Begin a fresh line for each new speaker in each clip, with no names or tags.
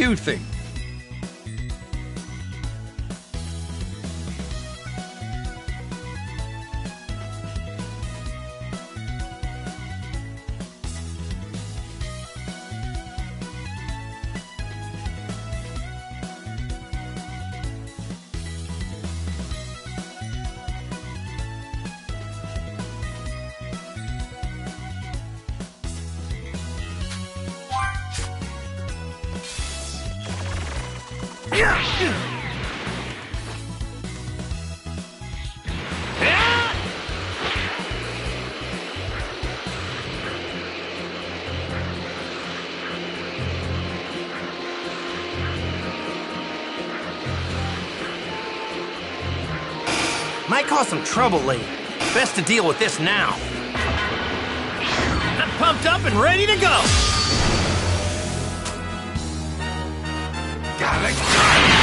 you think?
Might cause some trouble later. Best to deal with this now.
I'm pumped up and ready to go!
Gotta go!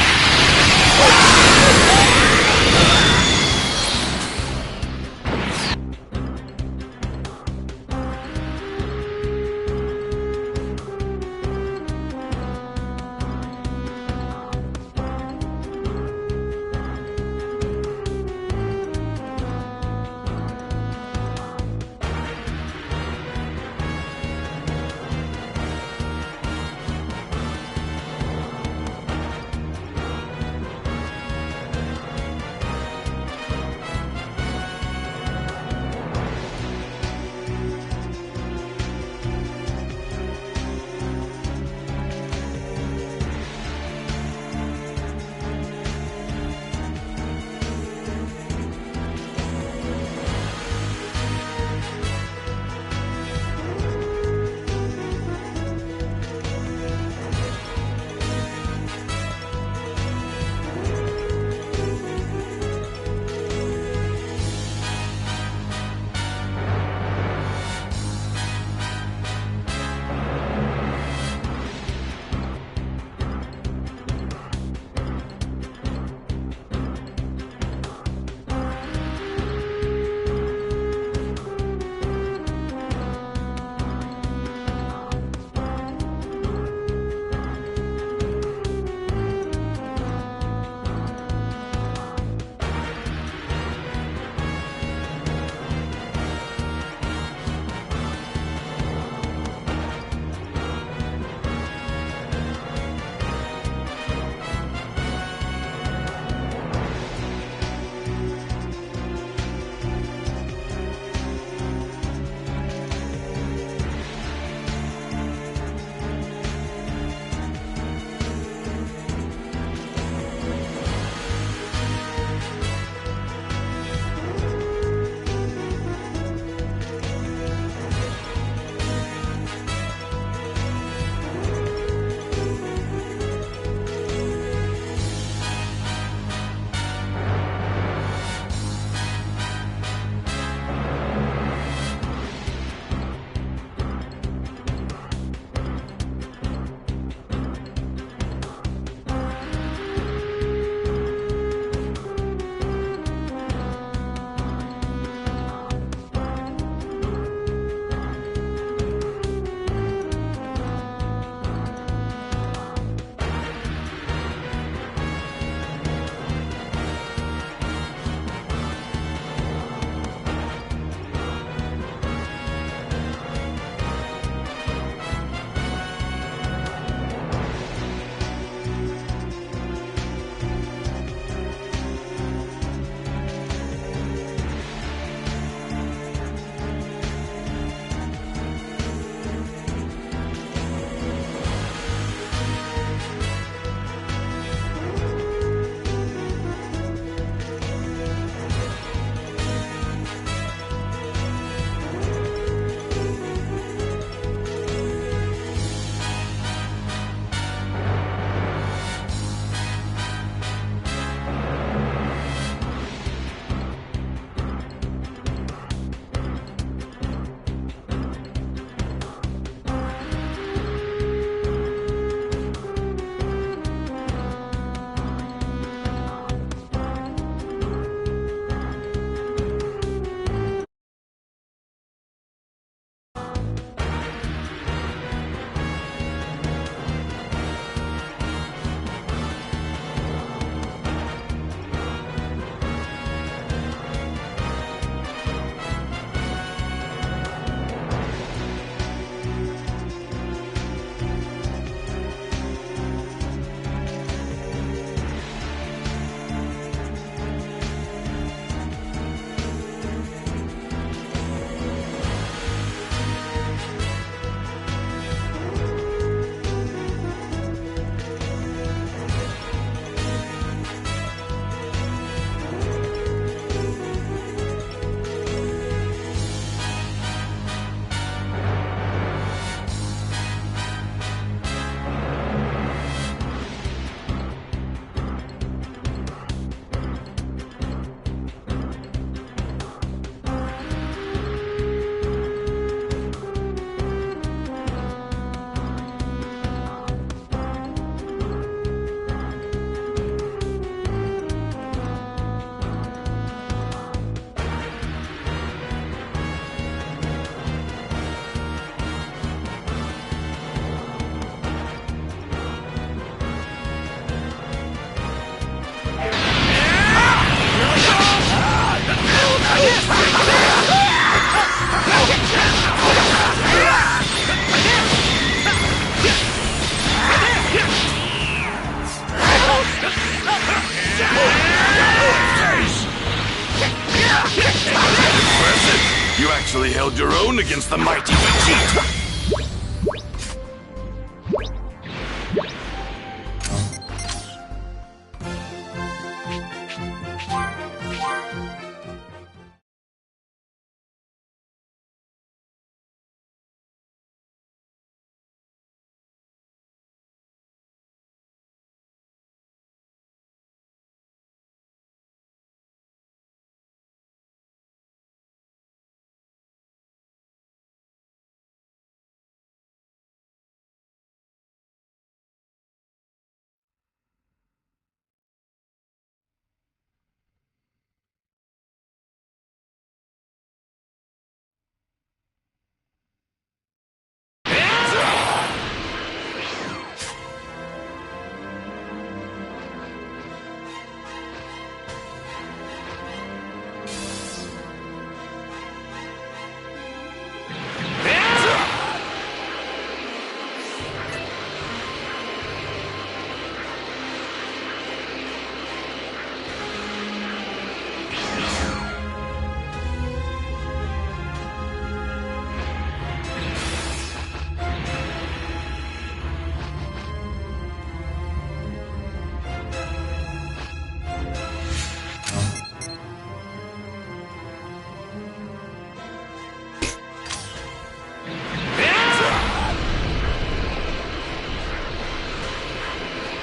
actually held your own against the mighty Vegeta.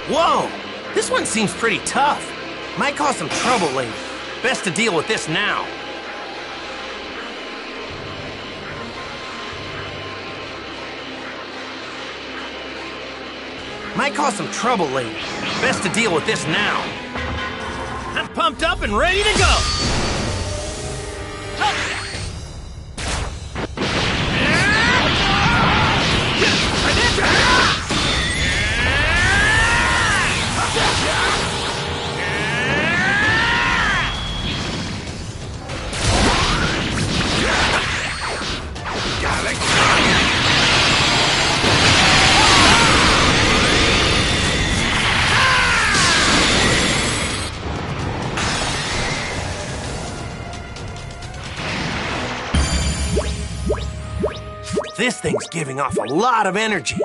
Whoa! This one seems pretty tough. Might cause some trouble later. Best to deal with this now. Might cause some trouble later. Best to deal with this now.
I'm pumped up and ready to go!
This thing's giving off a lot of energy.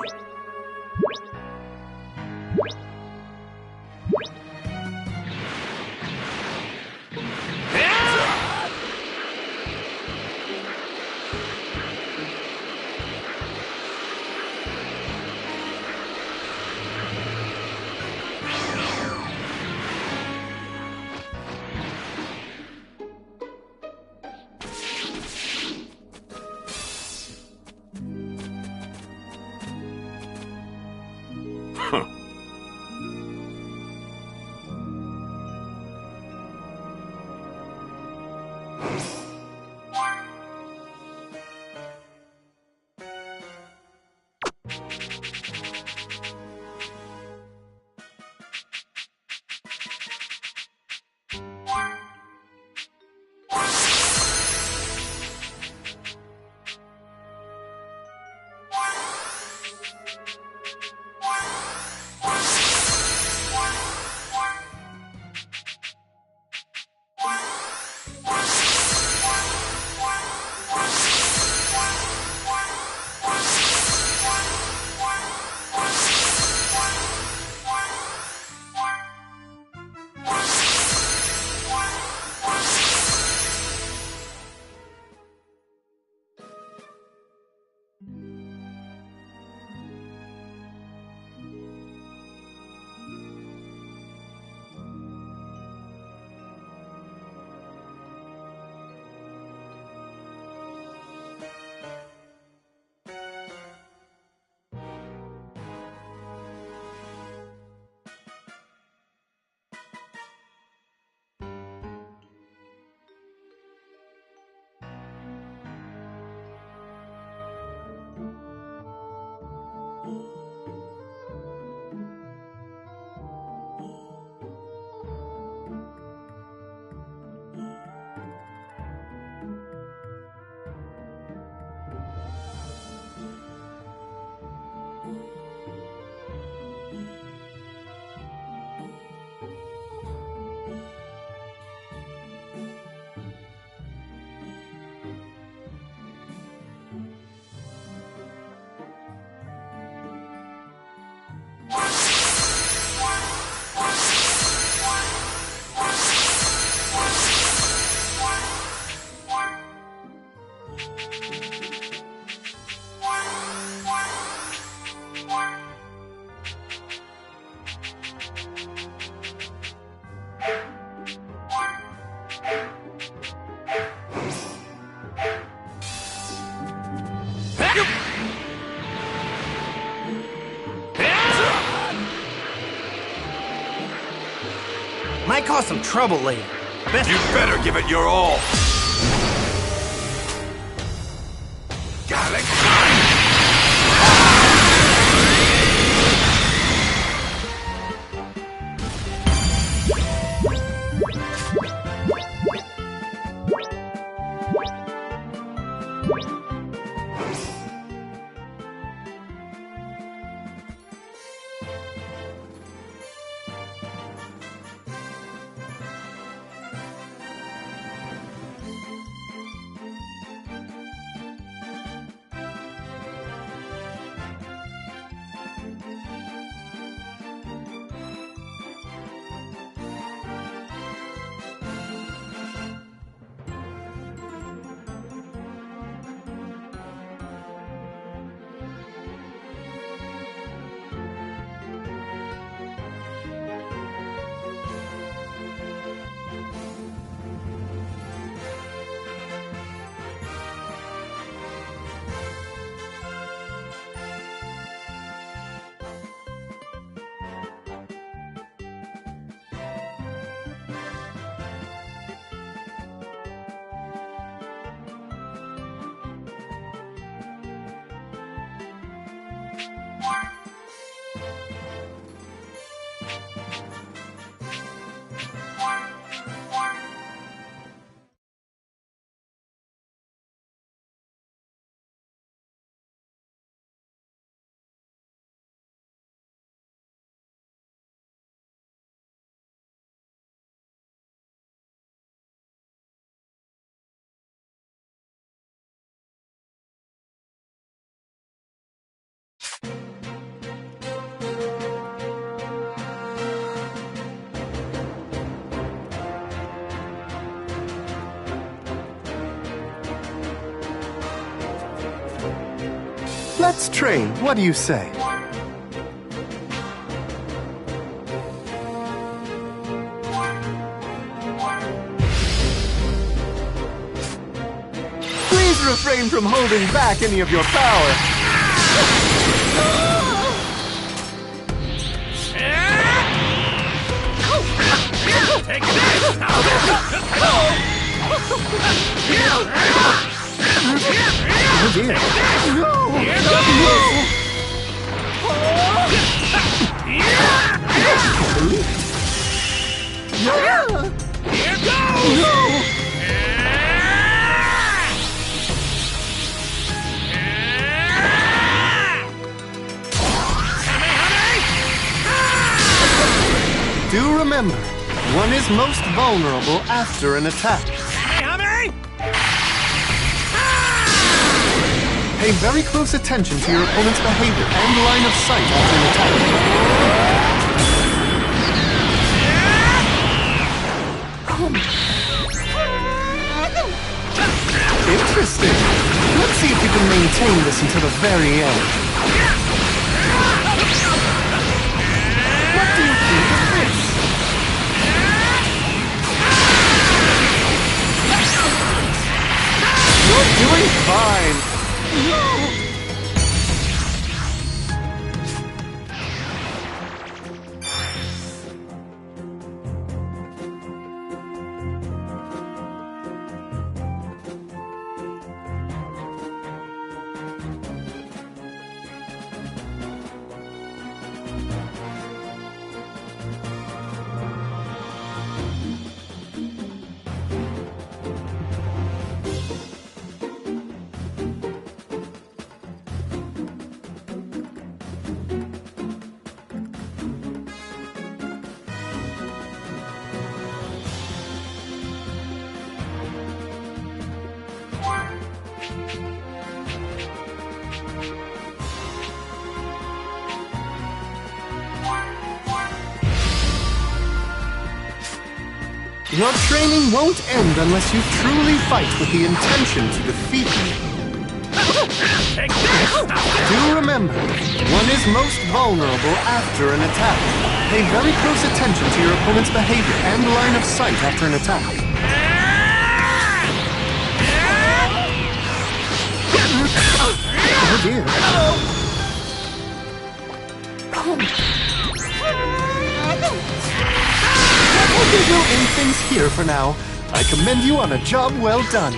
Might cause some trouble later. Best
You better give it your all. Galaxy!
Let's train. What do you say? Please refrain from holding back any of your power.
Take this!
Oh dear. No!
Here goes! Here goes!
No! Do remember, one is most vulnerable after an attack. Pay very close attention to your opponent's behavior and line of sight after an attack. Interesting. Let's see if you can maintain this until the very end. What do you think of this? You're doing fine. Your training won't end unless you truly fight with the intention to defeat me. Do remember, one is most vulnerable after an attack. Pay very close attention to your opponent's behavior and line of sight after an attack. Oh dear. think we'll end things here for now. I commend you on a job well done.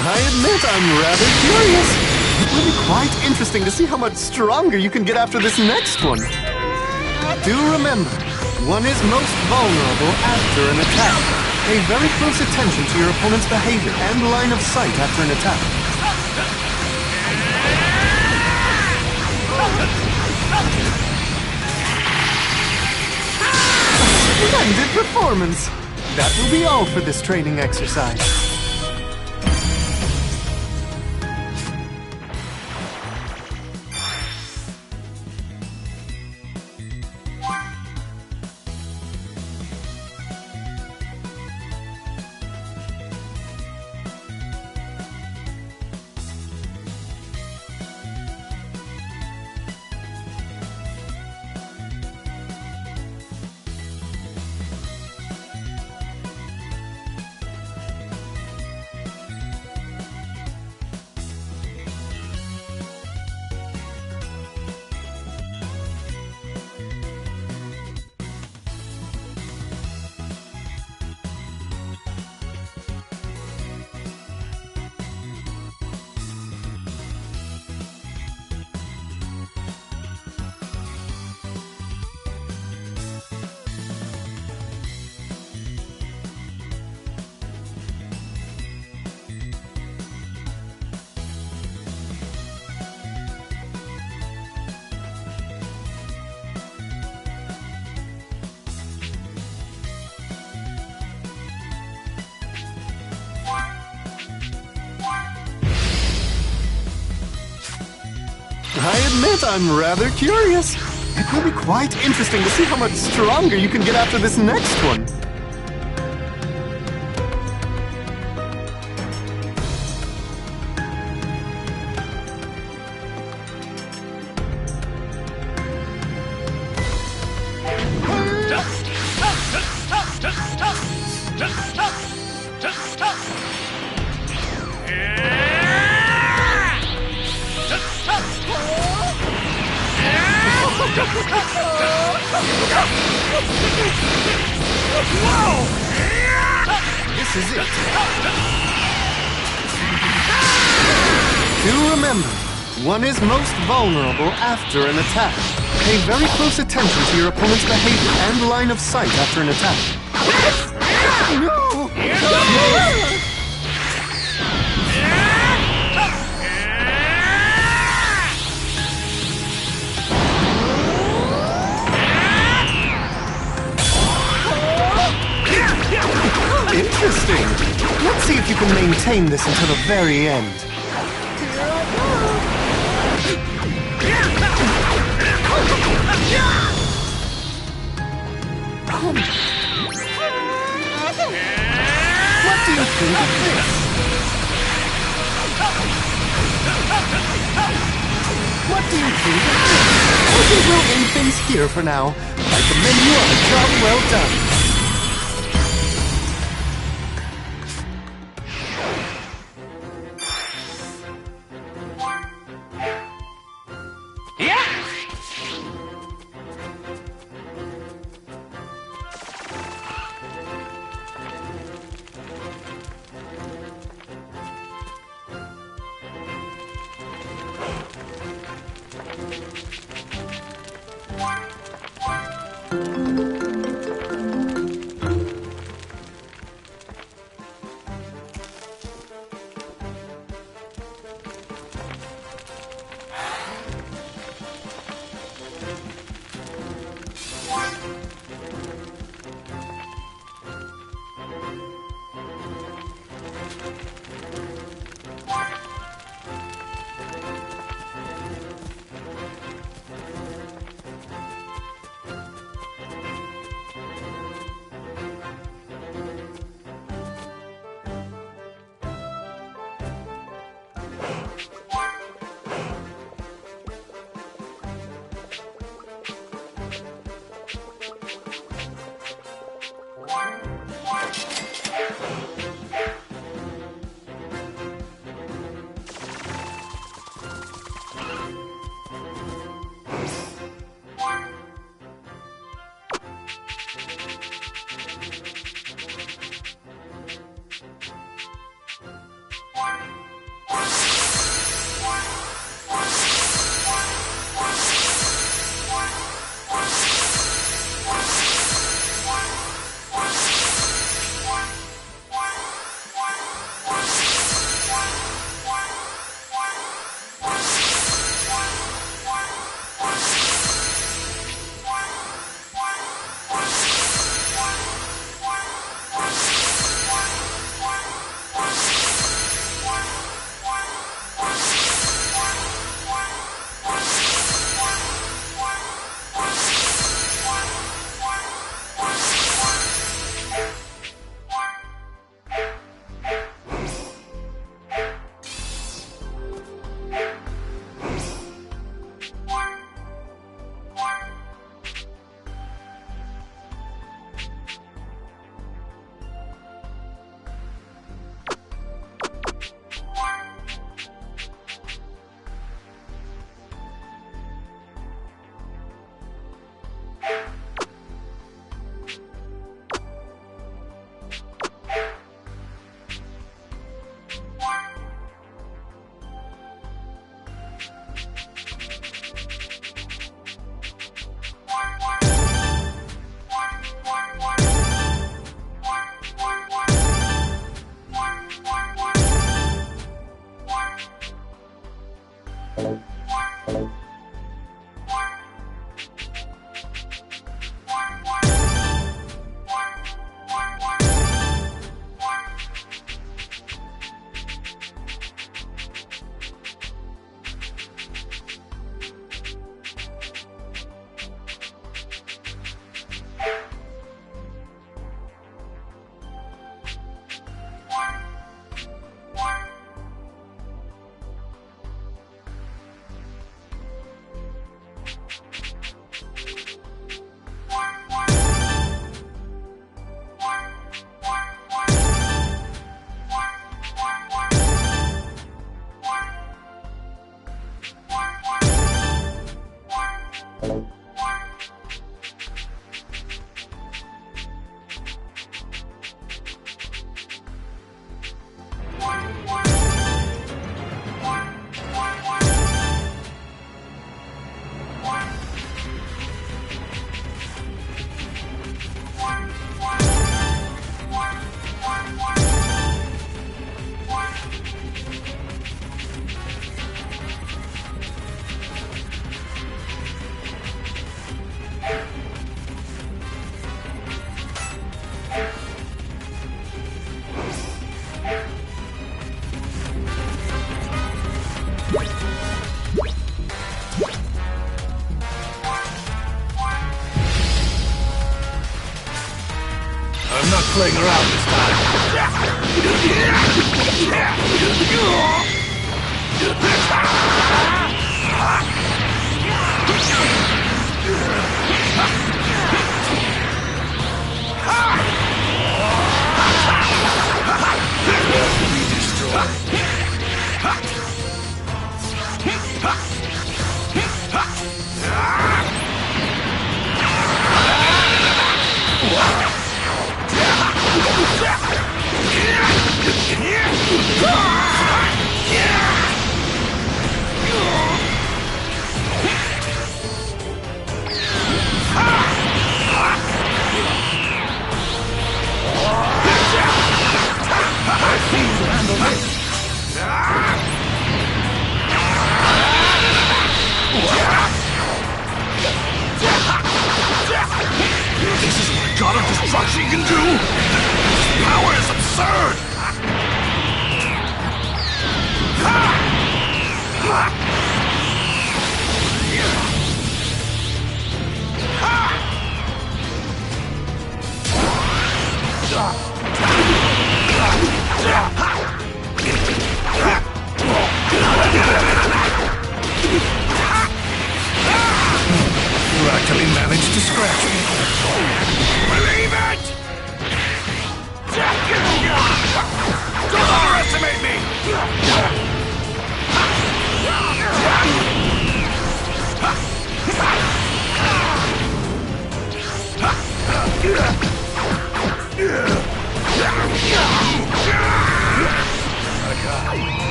I admit I'm rather curious. It will be quite interesting to see how much stronger you can get after this next one. Do remember, one is most vulnerable after an attack. Pay very close attention to your opponent's behavior and line of sight after an attack. Splendid performance! That will be all for this training exercise. I admit I'm rather curious. It will be quite interesting to see how much stronger you can get after this next one. This is it. Do remember, one is most vulnerable after an attack. Pay very close attention to your opponent's behavior and line of sight after an attack. No! Interesting. Let's see if you can maintain this until the very end. What do you think of this? What do you think of this? I think we'll end things here for now. I commend you on a job well done.
I'm not playing around this
This is what a god of destruction can do? His power is absurd!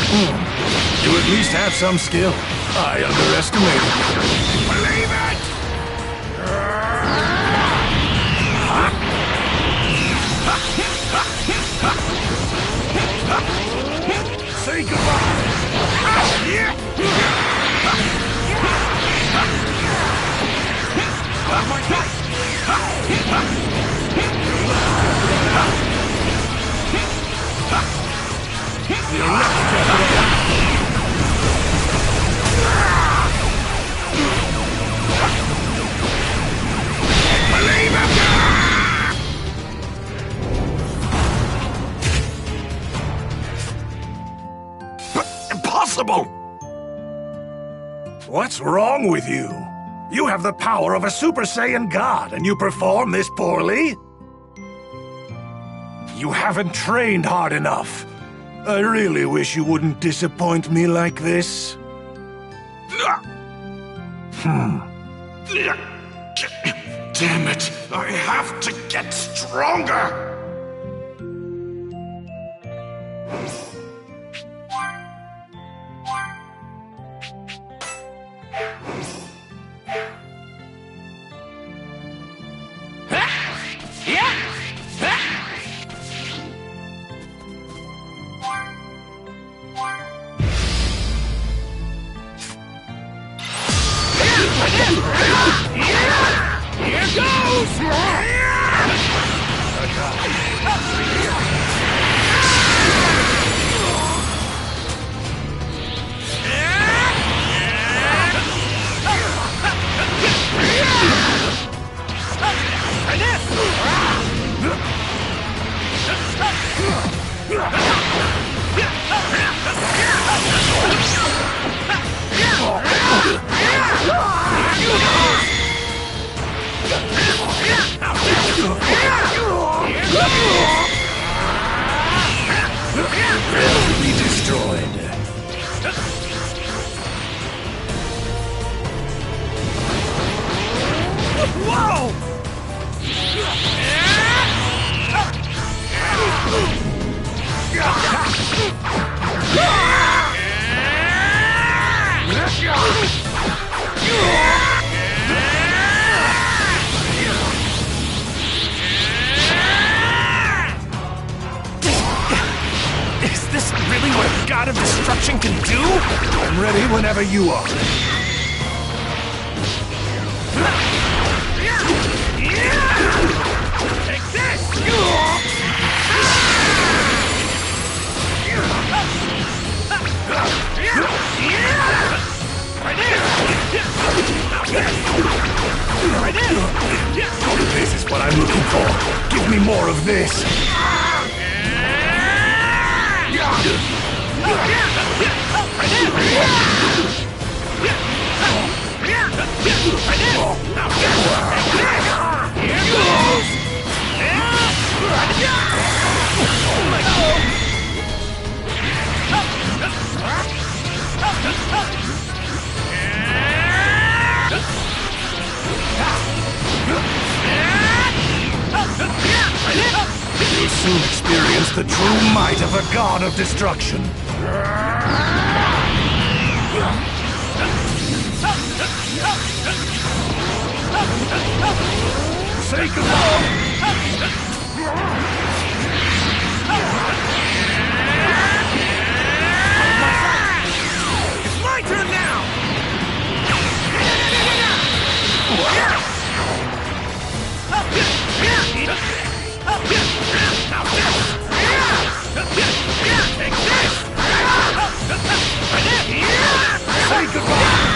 You at least have some skill. I underestimated you. Believe it! Say goodbye! Impossible! What's wrong with you? You have the power of a Super Saiyan God, and you perform this poorly? You haven't trained hard enough. I really wish you wouldn't disappoint me like this. Damn it! I have to get stronger!
Here goes!
Be destroyed.
Whoa!
Is this really what a god of destruction can do?
I'm ready whenever you are.
Take this!
This is what I'm looking for. Give me more of this. You'll soon experience the true might of a god of destruction. Say goodbye!
It's my turn now! Take this!
Say goodbye!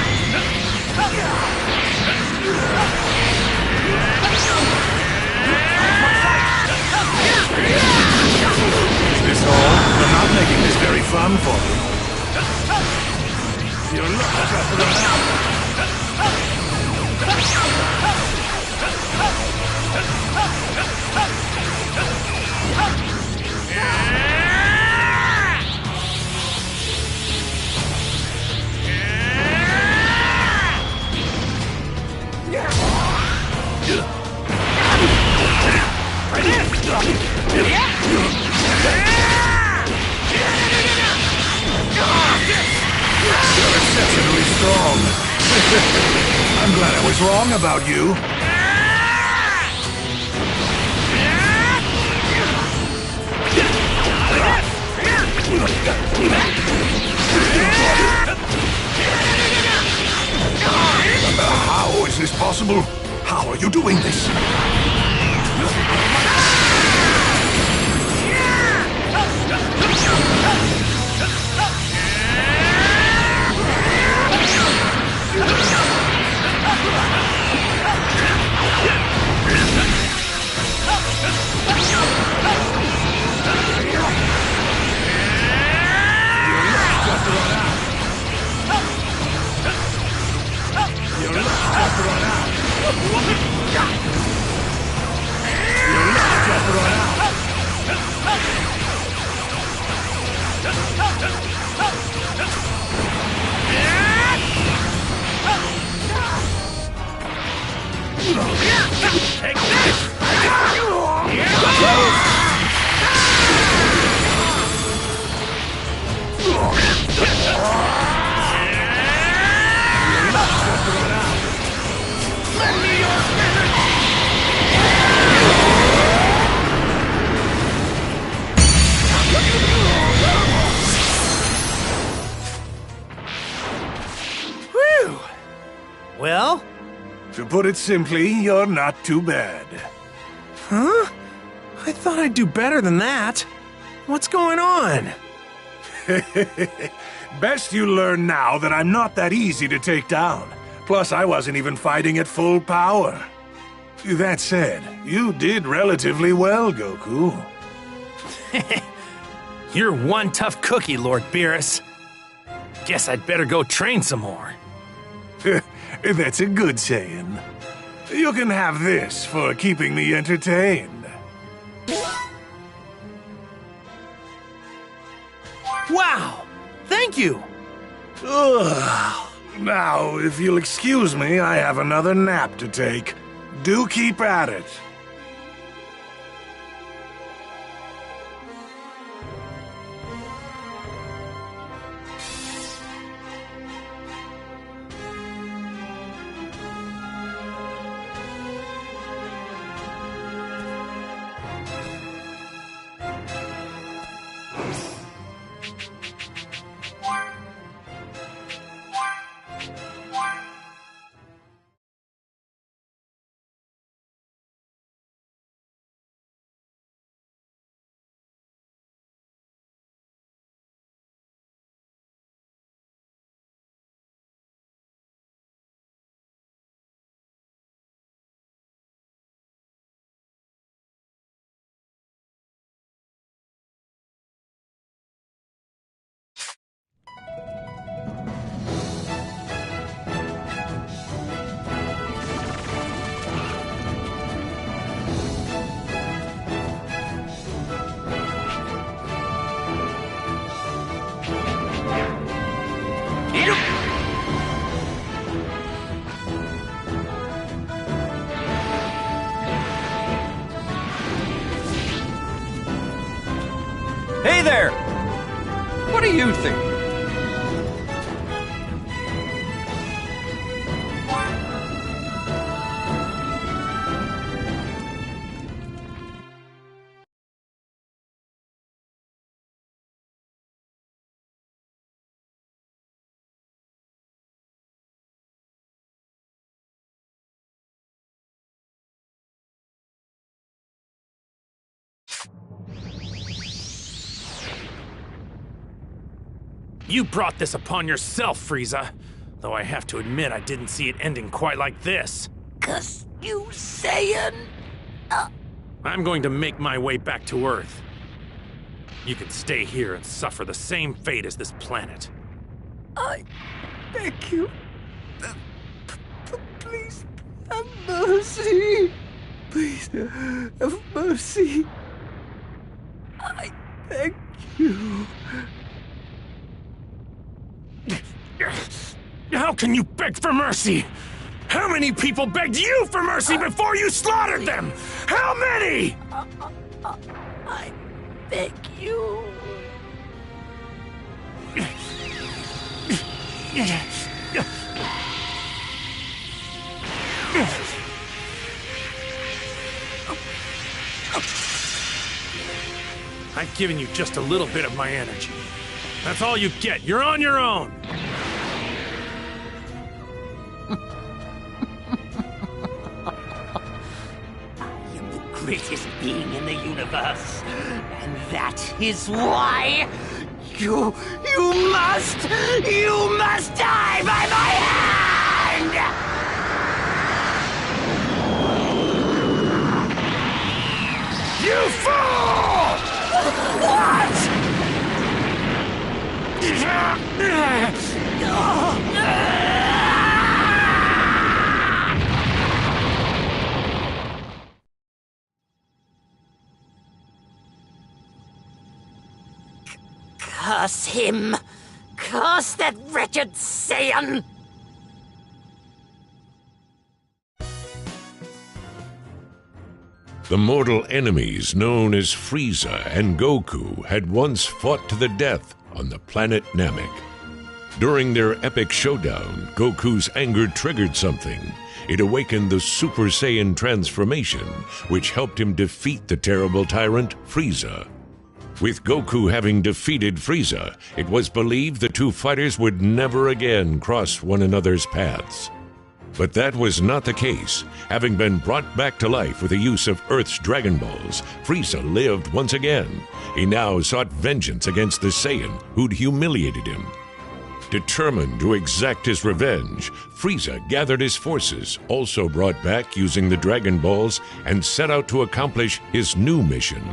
Is this all? I'm not making this very fun for you. You're not just around. exceptionally strong. I'm glad I was wrong about you. How is this possible? How are you doing this?
Take this! Lend me your spirit!
Whew! Well?
To put it simply, you're not too bad.
Huh? I thought I'd do better than that. What's going on?
Best you learn now that I'm not that easy to take down. Plus, I wasn't even fighting at full power. That said, you did relatively well, Goku.
You're one tough cookie, Lord Beerus. Guess I'd better go train some more.
That's a good saying. You can have this for keeping me entertained.
Wow! Thank you!
Ugh. Now, if you'll excuse me, I have another nap to take. Do keep at it.
Hey there! What do you think?
You brought this upon yourself, Frieza. Though I have to admit I didn't see it ending quite like this.
'Cause you Saiyan.
I'm going to make my way back to Earth. You can stay here and suffer the same fate as this planet.
I beg you. Please have mercy. Please have mercy. I beg you.
How can you beg for mercy? How many people begged you for mercy before you slaughtered them? How many?
I beg you.
I've given you just a little bit of my energy. That's all you get. You're on your own.
I am the greatest being in the universe. And that is why you must die by my hand!
You fool!
What? Curse him! Curse that wretched Saiyan!
The mortal enemies known as Frieza and Goku had once fought to the death on the planet Namek. During their epic showdown, Goku's anger triggered something. It awakened the Super Saiyan transformation, which helped him defeat the terrible tyrant Frieza. With Goku having defeated Frieza, it was believed the two fighters would never again cross one another's paths. But that was not the case. Having been brought back to life with the use of Earth's Dragon Balls, Frieza lived once again. He now sought vengeance against the Saiyan who'd humiliated him. Determined to exact his revenge, Frieza gathered his forces, also brought back using the Dragon Balls, and set out to accomplish his new mission.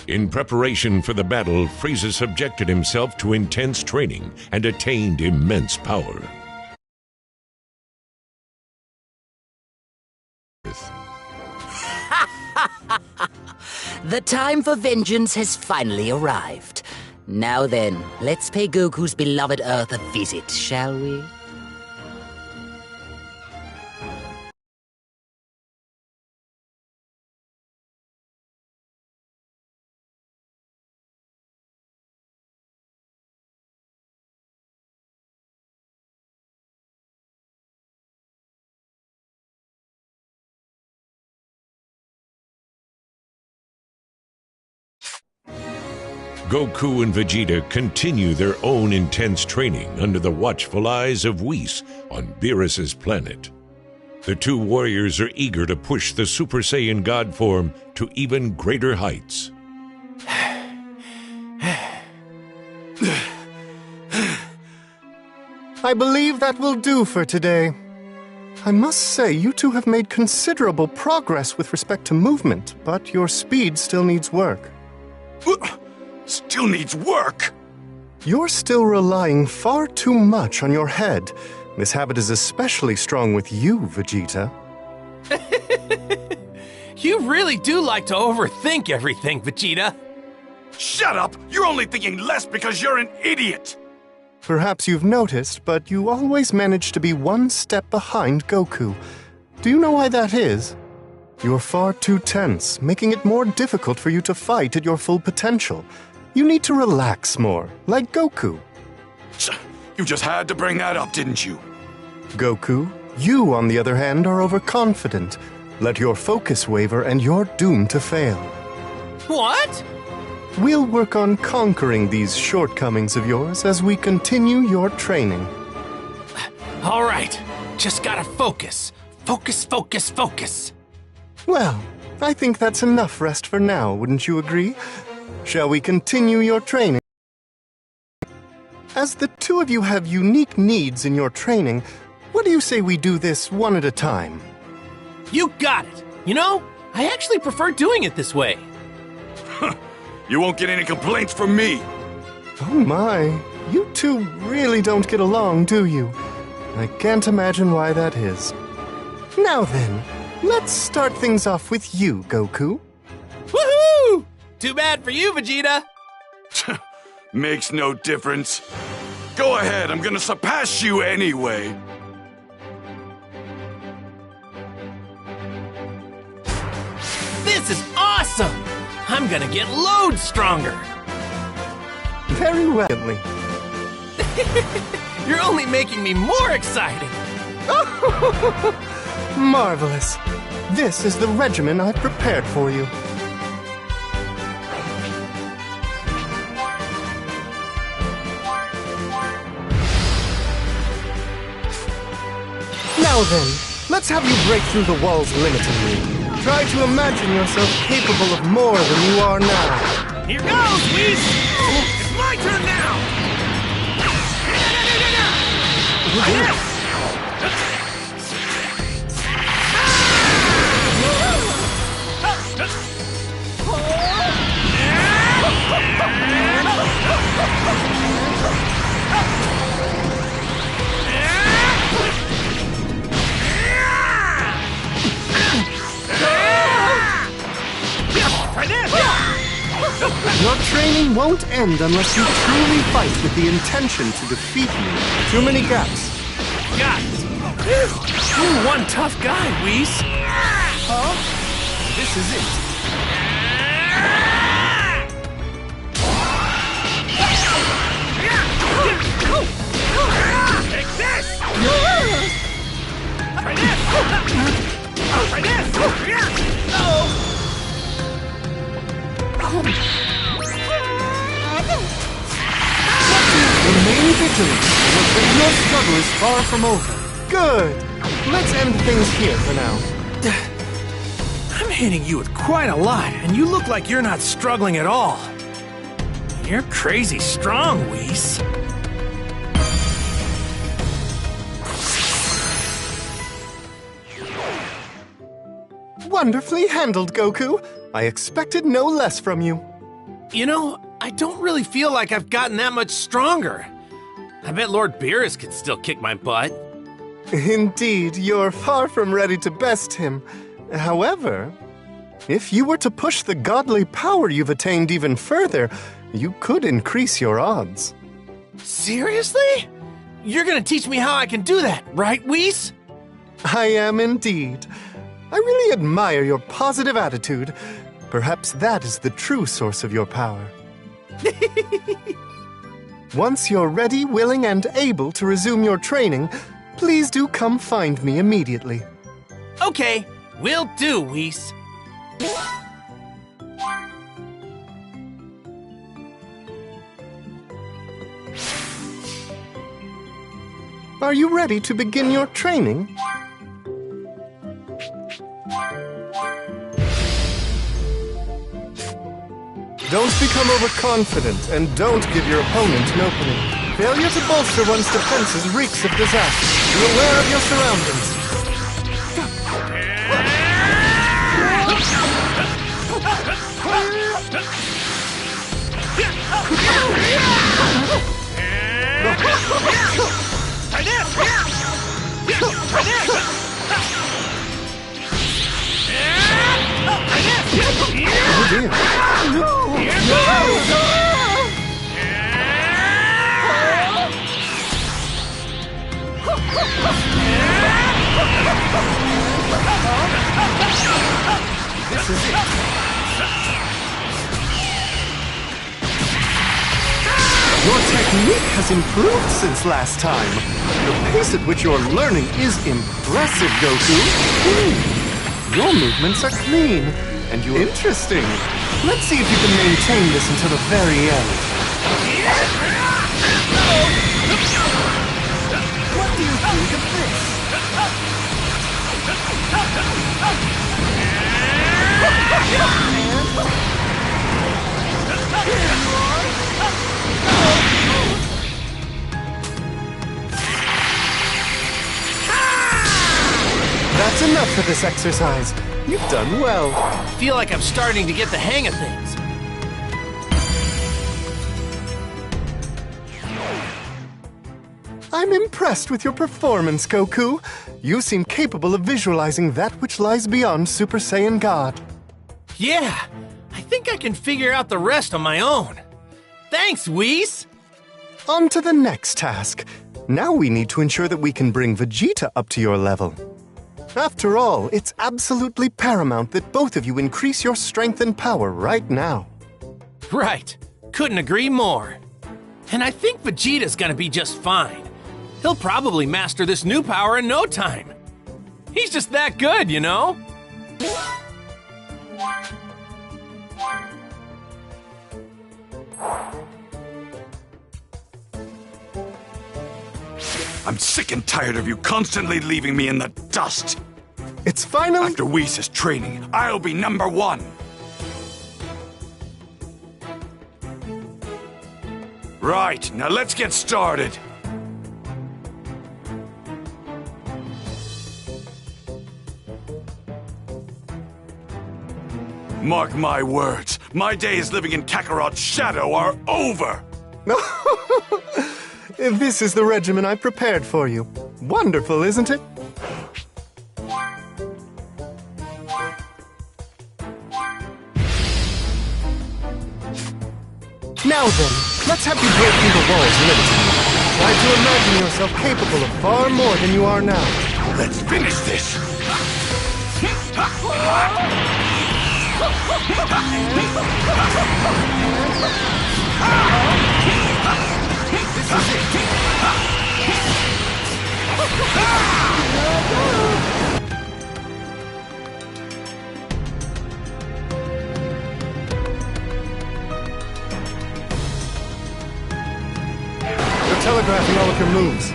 In preparation for the battle, Frieza subjected himself to intense training and attained immense power.
The time for vengeance has finally arrived. Now then, let's pay Goku's beloved Earth a visit, shall we?
Goku and Vegeta continue their own intense training under the watchful eyes of Whis on Beerus's planet. The two warriors are eager to push the Super Saiyan God form to even greater heights.
I believe that will do for today. I must say, you two have made considerable progress with respect to movement, but your speed still needs work.
Still needs work?
You're still relying far too much on your head. This habit is especially strong with you, Vegeta.
You really do like to overthink everything, Vegeta.
Shut up! You're only thinking less because you're an idiot!
Perhaps you've noticed, but you always manage to be one step behind Goku. Do you know why that is? You're far too tense, making it more difficult for you to fight at your full potential. You need to relax more, like Goku.
You just had to bring that up, didn't you?
Goku, you, on the other hand, are overconfident. Let your focus waver and you're doomed to fail.
What?
We'll work on conquering these shortcomings of yours as we continue your training.
All right, just gotta focus. Focus, focus, focus.
Well, I think that's enough rest for now, wouldn't you agree? Shall we continue your training? As the two of you have unique needs in your training, what do you say we do this one at a time?
You got it. You know, I actually prefer doing it this way.
You won't get any complaints from me.
Oh my, you two really don't get along, do you? I can't imagine why that is. Now then, let's start things off with you, Goku.
Woohoo! Too bad for you, Vegeta.
Makes no difference. Go ahead, I'm gonna surpass you anyway.
This is awesome! I'm gonna get loads stronger.
Very well.
You're only making me more excited!
Marvelous. This is the regimen I've prepared for you. Now then, let's have you break through the walls limiting you. Try to imagine yourself capable of more than you are now.
Here goes, Whis! It's my turn now!
Your training won't end unless you truly fight with the intention to defeat me. Too many gaps.
Guys! You're one tough guy, Whis! Huh? This is it.
Take this!
Try this! Try this! Oh!
Remain vigilant. Your struggle is far from over. Good. Let's end things here for now.
I'm hitting you with quite a lot, and you look like you're not struggling at all. You're crazy strong, Whis.
Wonderfully handled, Goku. I expected no less from you.
You know, I don't really feel like I've gotten that much stronger. I bet Lord Beerus can still kick my butt.
Indeed, you're far from ready to best him. However, if you were to push the godly power you've attained even further, you could increase your odds.
Seriously? You're gonna teach me how I can do that, right, Whis?
I am indeed. I really admire your positive attitude. Perhaps that is the true source of your power. Once you're ready, willing, and able to resume your training, please do come find me immediately.
Okay, will do, Whis.
Are you ready to begin your training? Don't become overconfident, and don't give your opponent an opening. Failure to bolster one's defenses reeks of disaster. Be aware of your surroundings. Oh dear.
This is it.
Your technique has improved since last time. The pace at which you're learning is impressive, Goku. Your movements are clean, and you're interesting. Let's see if you can maintain this until the very end. What do you think of this? That's enough for this exercise. You've done well.
I feel like I'm starting to get the hang of things.
I'm impressed with your performance, Goku. You seem capable of visualizing that which lies beyond Super Saiyan God.
Yeah, I think I can figure out the rest on my own. Thanks, Whis!
On to the next task. Now we need to ensure that we can bring Vegeta up to your level. After all, it's absolutely paramount that both of you increase your strength and power right now.
Right. Couldn't agree more. And I think Vegeta's gonna be just fine. He'll probably master this new power in no time. He's just that good, you know?
I'm sick and tired of you constantly leaving me in the dust.
It's finally...
After Whis' training, I'll be #1. Right, now let's get started. Mark my words, my days living in Kakarot's shadow are over!
This is the regimen I prepared for you. Wonderful, isn't it? Now then, let's have you break through the walls limiting you. Try to imagine yourself capable of far more than you are now.
Let's finish this!
You're telegraphing all of your moves.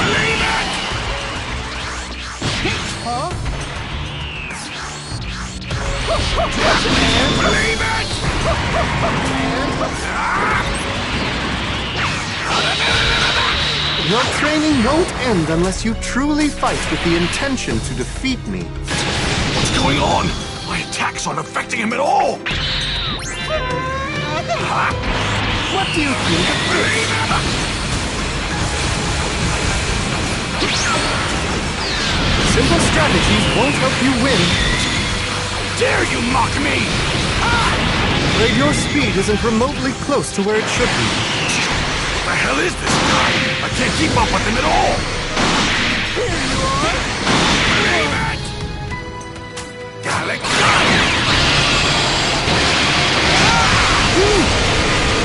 Believe it! Believe it!
Your training won't end unless you truly fight with the intention to defeat me.
What's going on? My attacks aren't affecting him at all!
What do you think? Simple strategies won't help you win.
Dare you mock me?
Afraid your speed isn't remotely close to where it should be.
What the hell is this guy? I can't keep up with him at all! Here you are! Believe it! Gallic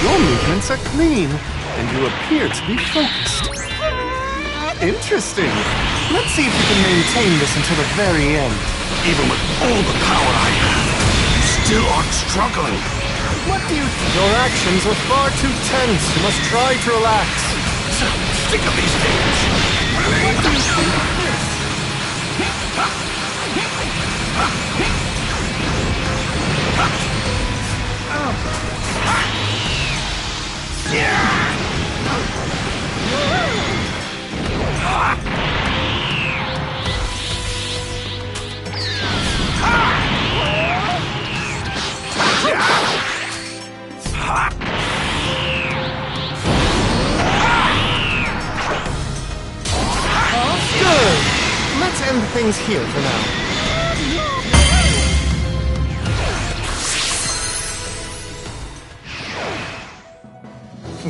Your movements are clean, and you appear to be focused. Interesting. Let's see if you can maintain this until the very end.
Even with all the power I have, you still aren't struggling.
What do you think? Your actions are far too tense. You must try to relax.
Sick of these things.
What do you think of this? Good. Let's end things here for now.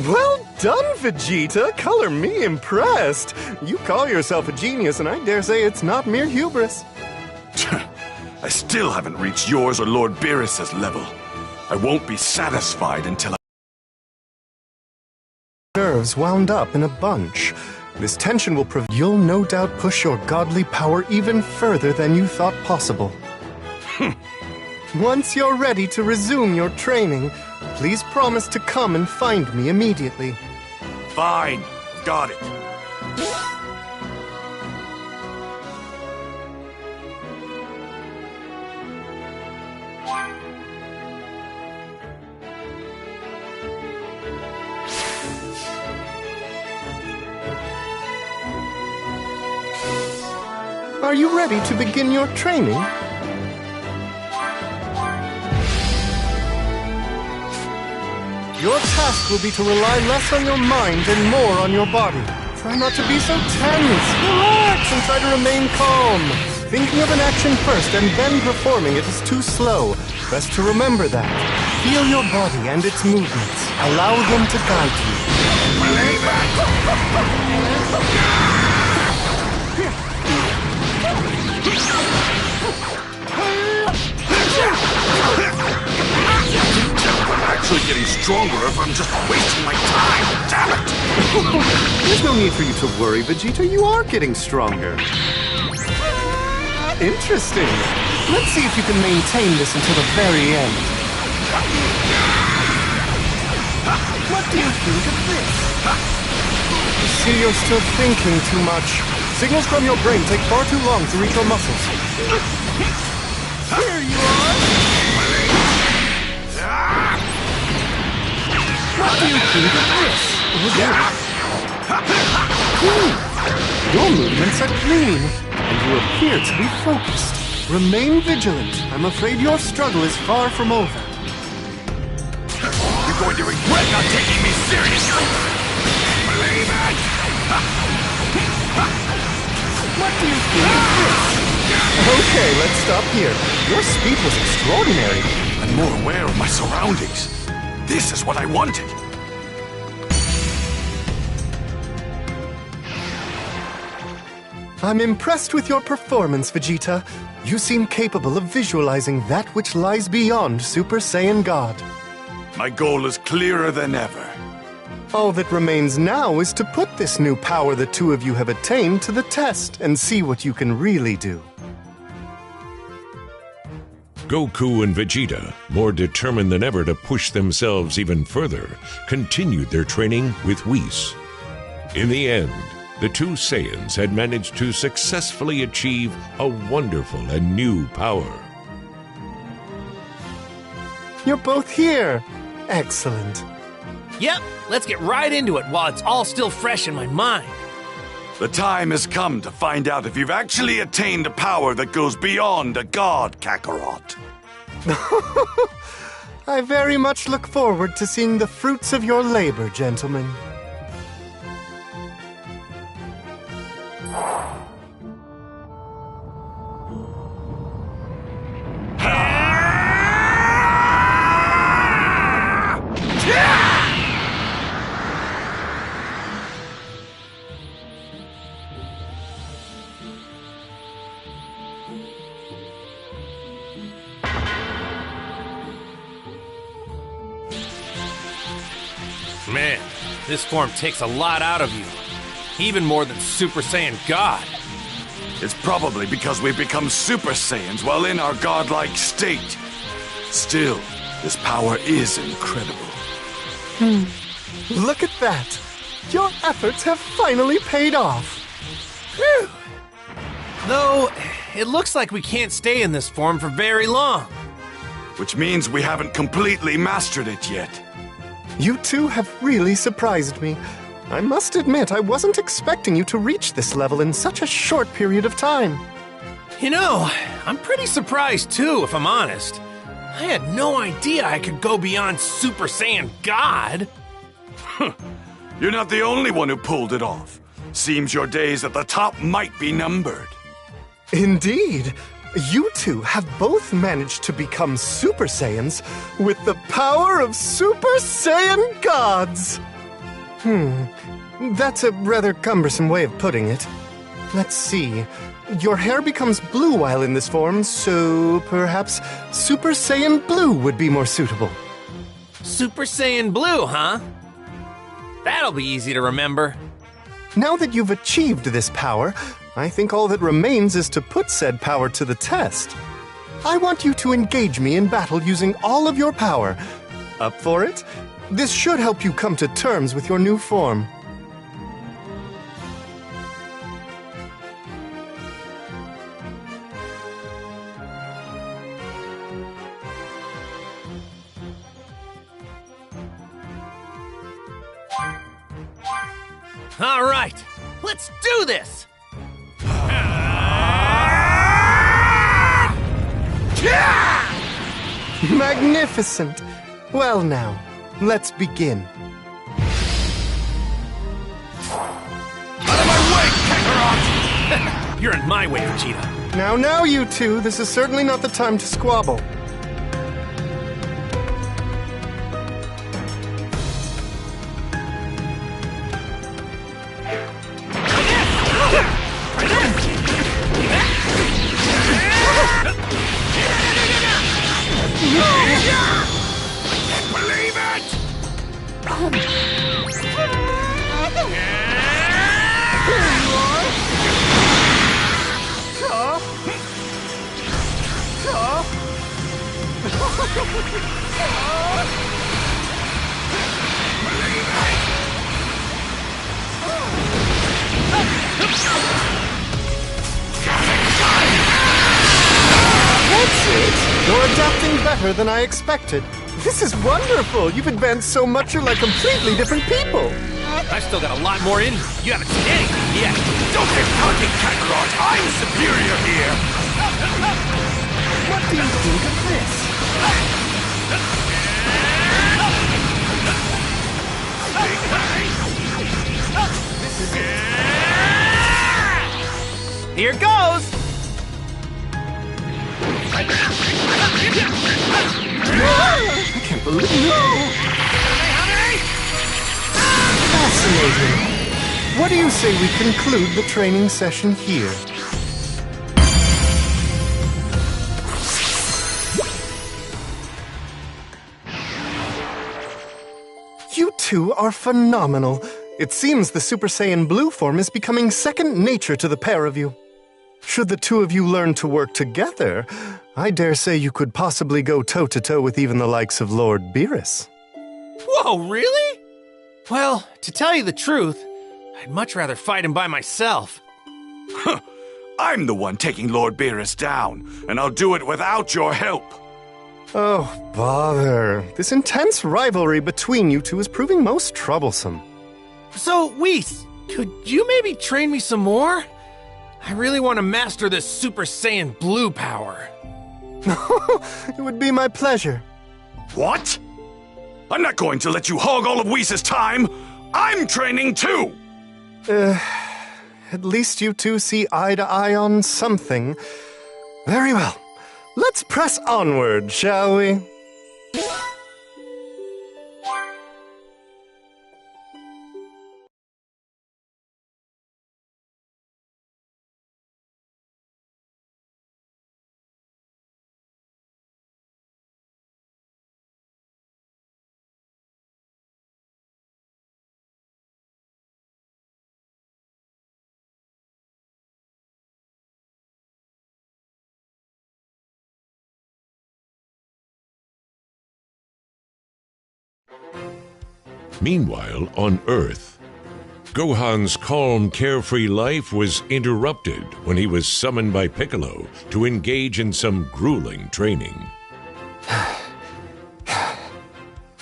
Well done, Vegeta! Color me impressed! You call yourself a genius, and I dare say it's not mere hubris.
I still haven't reached yours or Lord Beerus's level. I won't be satisfied until
Nerves wound up in a bunch. This tension will prove you'll no doubt push your godly power even further than you thought possible. Once you're ready to resume your training, please promise to come and find me immediately.
Fine. Got it.
Are you ready to begin your training? Your task will be to rely less on your mind and more on your body. Try not to be so tense. Relax and try to remain calm. Thinking of an action first and then performing it is too slow. Best to remember that. Feel your body and its movements. Allow them to guide you.
Believe it! if I'm just wasting my time. Damn it!
There's no need for you to worry, Vegeta. You are getting stronger. Interesting. Let's see if you can maintain this until the very end. What do you think of this? I see you're still thinking too much. Signals from your brain take far too long to reach your muscles. Here you are! What do you think of this? Your movements are clean, and you appear to be focused. Remain vigilant. I'm afraid your struggle is far from over.
You're going to regret not taking me seriously! Believe it!
What do you think of this? Okay, let's stop here. Your speed was extraordinary.
I'm more aware of my surroundings. This is what I wanted.
I'm impressed with your performance, Vegeta. You seem capable of visualizing that which lies beyond Super Saiyan God.
My goal is clearer than ever.
All that remains now is to put this new power the two of you have attained to the test and see what you can really do.
Goku and Vegeta, more determined than ever to push themselves even further, continued their training with Whis. In the end, the two Saiyans had managed to successfully achieve a wonderful and new power.
You're both here. Excellent.
Yep, let's get right into it while it's all still fresh in my mind.
The time has come to find out if you've actually attained a power that goes beyond a god, Kakarot.
I very much look forward to seeing the fruits of your labor, gentlemen.
Man, this form takes a lot out of you. Even more than Super Saiyan God.
It's probably because we've become Super Saiyans while in our godlike state. Still, this power is incredible.
Look at that! Your efforts have finally paid off!
Whew. Though, it looks like we can't stay in this form for very long.
Which means we haven't completely mastered it yet.
You two have really surprised me. I must admit, I wasn't expecting you to reach this level in such a short period of time.
You know, I'm pretty surprised too, if I'm honest. I had no idea I could go beyond Super Saiyan God.
You're not the only one who pulled it off. Seems your days at the top might be numbered.
Indeed. You two have both managed to become Super Saiyans with the power of Super Saiyan Gods! That's a rather cumbersome way of putting it. Let's see. Your hair becomes blue while in this form, so perhaps Super Saiyan Blue would be more suitable.
Super Saiyan Blue, huh? That'll be easy to remember.
Now that you've achieved this power, I think all that remains is to put said power to the test. I want you to engage me in battle using all of your power. Up for it? This should help you come to terms with your new form.
All right, let's do this!
Magnificent! Well now, let's begin.
Out of my way, Kakarot!
You're in my way, Vegeta.
Now, you two, this is certainly not the time to squabble. That's it! You're adapting better than I expected. This is wonderful! You've advanced so much you're like completely different people!
I've still got a lot more in me. You haven't seen anything yet.
Don't get cocky, Kakarot! I'm superior here!
What do you think of this?
Here goes!
I can't believe it! Fascinating. What do you say we conclude the training session here? You two are phenomenal. It seems the Super Saiyan Blue form is becoming second nature to the pair of you. Should the two of you learn to work together, I dare say you could possibly go toe-to-toe with even the likes of Lord Beerus.
Whoa, really? Well, to tell you the truth, I'd much rather fight him by myself.
I'm the one taking Lord Beerus down, and I'll do it without your help.
Oh, bother. This intense rivalry between you two is proving most troublesome.
So, Whis, could you maybe train me some more? I really want to master this Super Saiyan Blue power.
It would be my pleasure.
What? I'm not going to let you hog all of Whis' time! I'm training too!
At least you two see eye to eye on something. Very well. Let's press onward, shall we?
Meanwhile, on Earth, Gohan's calm, carefree life was interrupted when he was summoned by Piccolo to engage in some grueling training.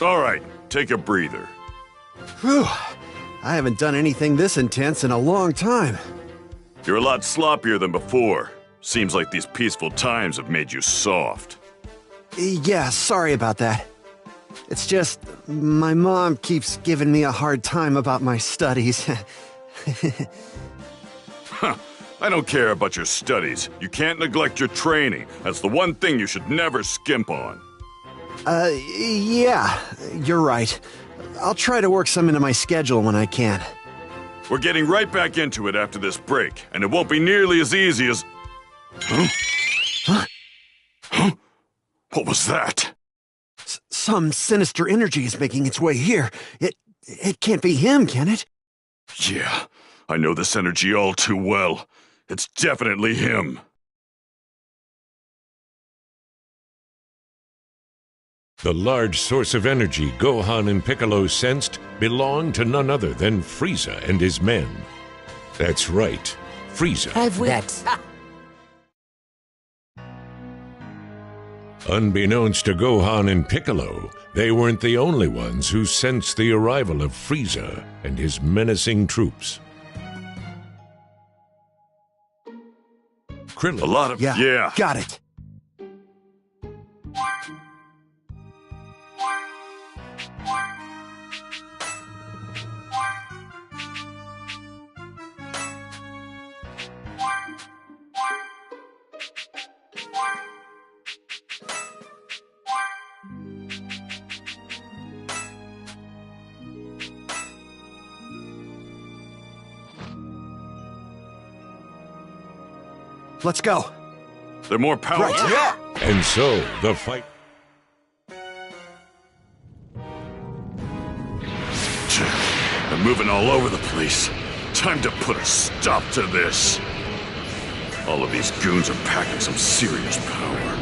All right, take a breather.
Whew. I haven't done anything this intense in a long time.
You're a lot sloppier than before. Seems like these peaceful times have made you soft.
Yeah, sorry about that. It's just, my mom keeps giving me a hard time about my studies.
Huh, I don't care about your studies. You can't neglect your training. That's the one thing you should never skimp on.
Yeah, you're right. I'll try to work some into my schedule when I can.
We're getting right back into it after this break, and it won't be nearly as easy as... Huh?
Huh?
Huh? What was that?
Some sinister energy is making its way here. It can't be him, can it?
Yeah, I know this energy all too well. It's definitely him.
The large source of energy Gohan and Piccolo sensed belonged to none other than Frieza and his men. That's right, Frieza. Unbeknownst to Gohan and Piccolo, they weren't the only ones who sensed the arrival of Frieza and his menacing troops. Krillin.
A lot of...
Yeah. Got it. Let's go.
They're more powerful.
Right. Yeah.
And so, the fight...
moving all over the place. Time to put a stop to this. All of these goons are packing some serious power.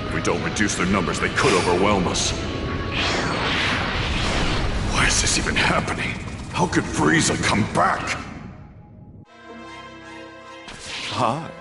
If we don't reduce their numbers, they could overwhelm us. Why is this even happening? How could Frieza come back? Hi.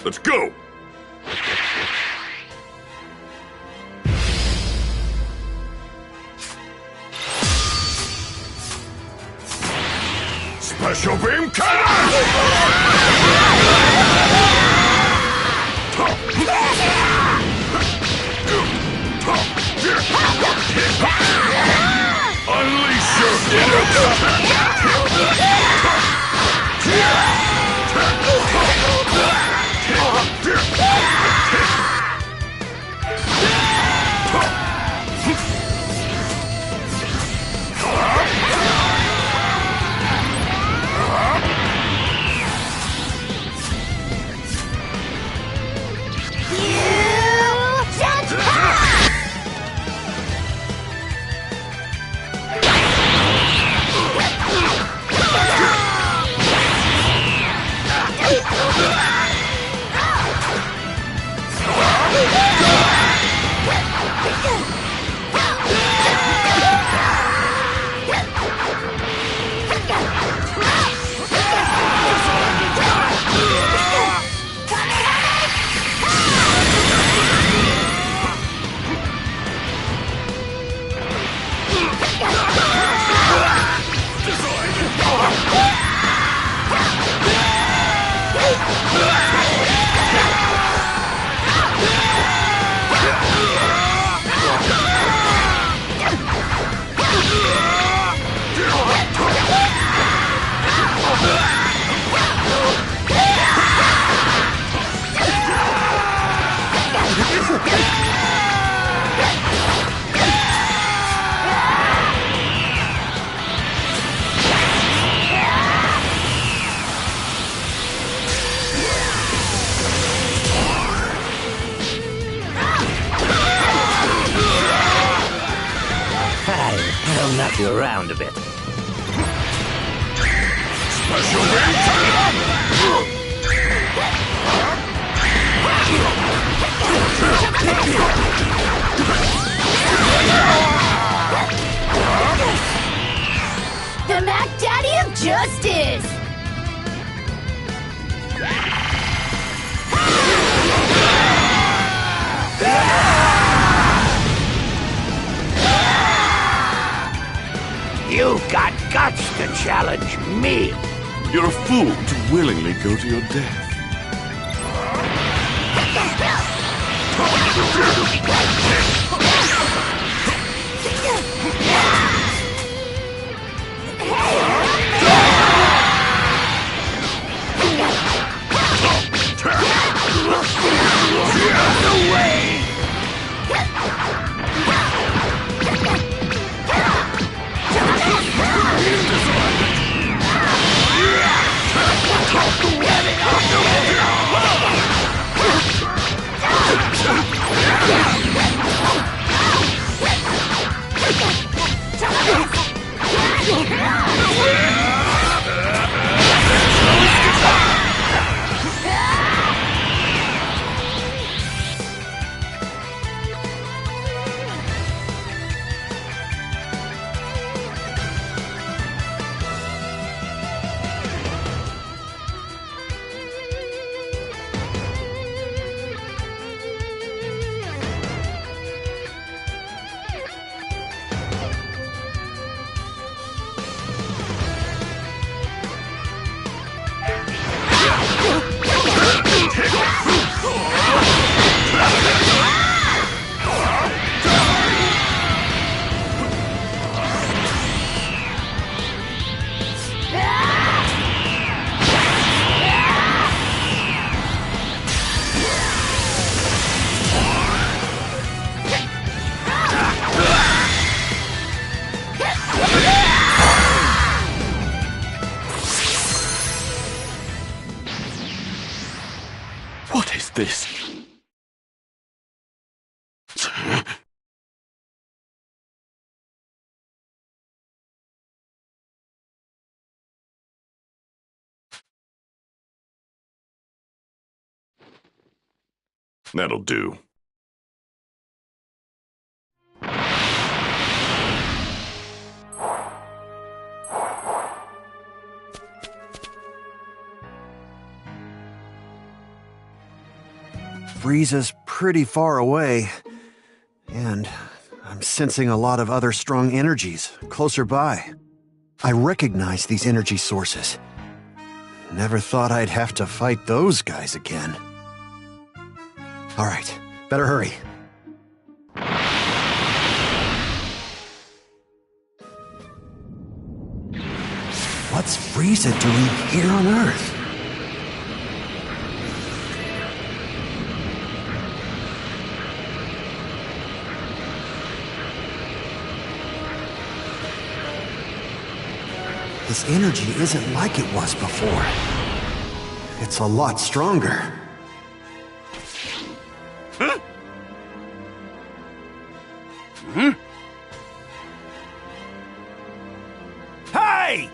Let's go! Special beam Unleash your
I'll knock you around a bit.
Special
The Mac Daddy of Justice!
You've got guts to challenge me.
You're a fool to willingly go to your death.
No way!
Yeah!
is this? That'll do.
Frieza's pretty far away, and I'm sensing a lot of other strong energies closer by. I recognize these energy sources. Never thought I'd have to fight those guys again. All right, better hurry. What's Frieza doing here on Earth? His energy isn't like it was before. It's a lot stronger.
Huh? Hmm? Hey!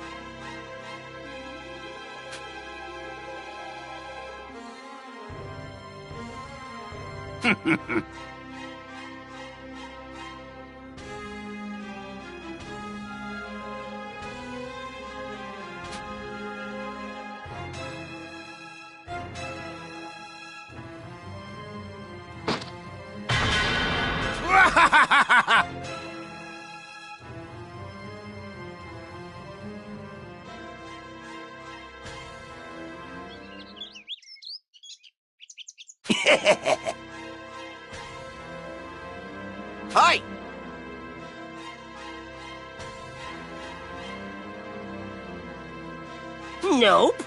Hi!
Nope.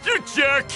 You jerk!